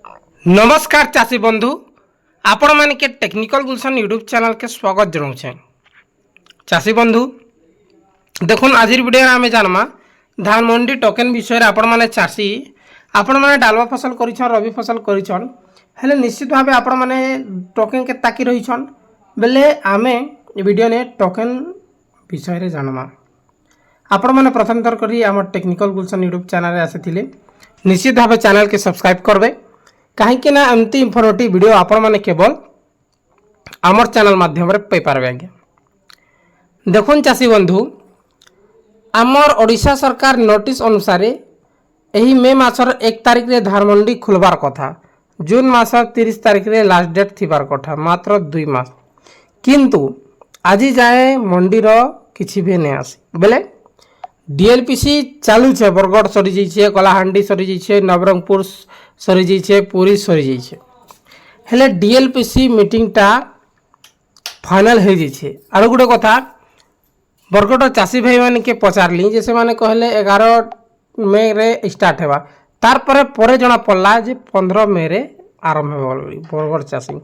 नमस्कार चाषी बंधु आपण मैंने के टेक्निकल गुलशन यूट्यूब चैनल के स्वागत जनाऊे। चाषी बंधु देखुन आज वीडियो आम जानमा धान मंडी टोकन विषय आपण मैंने चाषी आपण मैंने डालवा फसल कर रवि फसल कर निश्चित भाव आपण मैंने टोकन के ताकि रहीछन बेले आमे वीडियो ने टोकन विषय रे जानमा। आपण मैंने प्रथम थर करी आम टेक्निकल गुलशन यूट्यूब चैनल आसी निश्चित भाव चैनल के सब्सक्राइब करबे कहीं ना एमती इनफॉर्मेटिव वीडियो आपण मैंने केवल आमर चैनल माध्यम पाई पारे। आज्ञा देखुन चाषी बंधु आमर ओडिशा सरकार नोटिस अनुसार यही मे मासर 1 तारिख रे धान मंडी खुलबार कथा, जून मासर 30 तारिख रे लास्ट डेट थिबार कथा, मात्र 2 मास किंतु आज जाए मंडीर किसी भी नहीं आसी बेले डीएलपीसी चालू छे। बरगढ़ सरी जाइए, कलाहांडी सरी जाइए, नवरंगपुर सरी जाइए, पुरी सरी जाइए हेले डीएलपीसी मीटिंगटा फाइनल हो जाइए। आरो गोटे कथा बरगढ़ चाषी भाई मैंने के पचारली जे से माने कहले 11 मे रे स्टार्ट हेबा तार परे जना पड़ला जे 15 मे रे आरंभ हेबा बरगढ़ चाषी।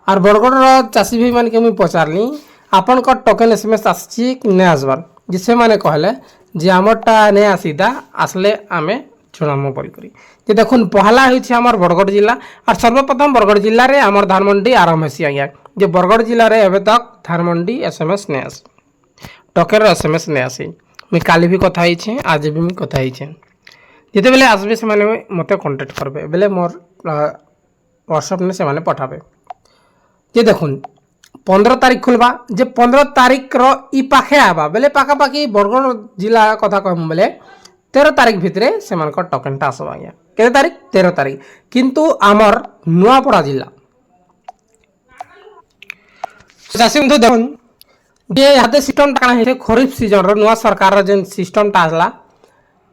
और बरगढ़ चाषी भाई मैंने के मुई पचारली आपन का टोकन एसएमएस आसी कि नहीं आसबार जिसे मैंने कहले जे आमरटा नहीं आसीदा आसले आमे चुनाव बोल करी जे देखुन पहला होइछे आमर बरगढ़ जिला और सर्वप्रथम बरगढ़ जिले में आमर धान मंडी आरंभ हेसी। आज्ञा जे बरगढ़ जिले में एबे तक धान मंडी एसएमएस नहीं आसी, टोकन एसएमएस नहीं आसी। मुझे काली भी कथा ही आज भी मुझे कथा ही जिते बेले आसबे से माने मते कांटेक्ट करबे बेले मोर व्हाट्सएप ने से माने पठाबे जे देखुन 15 तारिख खुलबा जे 15 तारिख रो इ पाखे आबा बेले पाखापाखि बरगढ़ जिला कथा कहूँ बेले 13 तारिख भितरे से टोकनटा आसबा। आज्ञा के तारिख 13 तारिख किंतु आमर नुआपड़ा जिला चाषी बंधु देखुन जे यहाँ सिस्टम खरीफ सीजन नुआ सरकार जेन सिस्टमटा आसला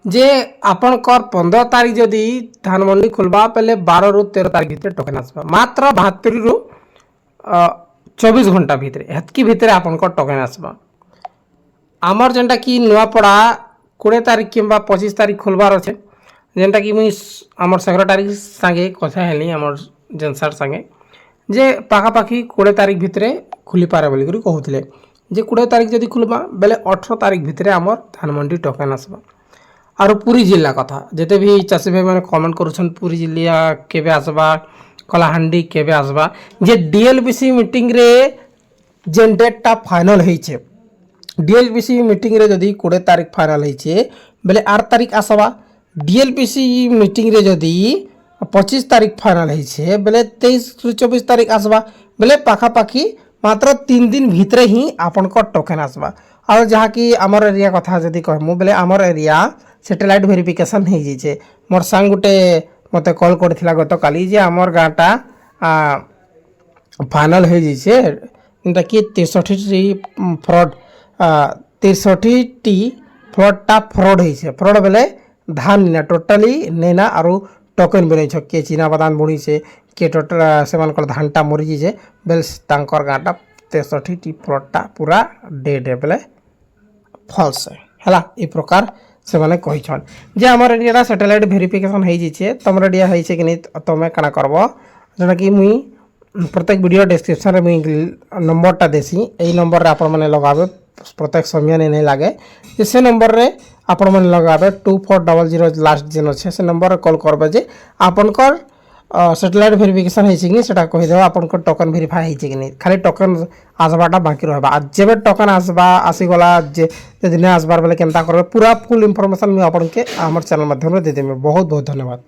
जे आपनकर 15 तारिख जदि धान मंडी खुलबा पहले 12 रु 13 तारिख भितर टोकन आसबा मात्र 72 रु 24 घंटा भितर हेतकी भितर आपनकर टोकन आसबा। आमर जेनटा कि नुआपड़ा 20 तारिख किंबा 25 तारिख खुलबार अच्छे जेनटा कि मुई आमर सेक्रेटारी संगे कथा हेली आमर जेन सर संगे जे पाखापाखि 20 तारिख भितर खुली पारे बोली कहूले जे 20 तारिख जदि खुलबा बेले 18 तारिख भितर आमर धान मंडी टोकन आसबा। और पुरी जिला कथा जिते भी चाषी भाई मैंने कमेंट करुछन पुरी जिला केबे आसबा कलाहांडी केबे आसबा जे डीएलपीसी मीटिंग रे जेन डेटटा फाइनल होइछे डीएलपीसी मीटिंग रे जदि 20 तारिख फाइनल होइछे बेले 8 तारिख आसबा। डीएलपीसी मीटिंग रे जदि 25 तारिख फाइनल होइछे बेले 23 रु 24 तारिख आसबा बेले पाखापाखि मात्र 3 दिन भितरे ही आपन को टोकन आसबा। और जहाँ कि आमर एरिया कथा जदि कहमु बेले आमर एरिया सैटेलाइट वेरिफिकेशन हो जाइए। मोर सांग गोटे मत कल करथिला गत काली जे आमर गाँटा फाइनल हो जाइए जेनटा कि 63 फ्रड 63 फ्रडटा फ्रड होइछे। फ्रड बेले धान ना टोटाली नेना और टोकन बनै छ के चीना बादाम बुणी से के टोटल से मानकर धानटा मरी जाइए बेले तांकर गाँटा 63 फ्रडटा पूरा डेड है बेले फल्स है ये प्रकार से माने कहिछन जे हमर एरिया सैटेलाइट वेरिफिकेशन हो जाइए तुम एरिया है कि नहीं तुम काना करब जोटा कि मुई प्रत्येक वीडियो डिस्क्रिप्शन में मुई नंबरटा देसी यही नंबर रे आपण माने लगाबे प्रत्येक समय नहीं लगे से नंबर रे आपण माने लगाबे 2400 लास्ट जेन अच्छे से नंबर रे कॉल करबे जे आपनकर सैटेलाइट वेरिफिकेशन है कि नहीं सेटा कहीदेव आपनकर टोकन वेरीफाई है कि नहीं खाली टोकन आसबाटा बाकी रहा आज जब टोकन आसबा आसीगला जे दिन आसबार बेले केनता करबे पूरा फुल इनफॉरमेशन मुझे आपन के हमर चैनल माध्यम रे दे देबे। बहुत बहुत धन्यवाद।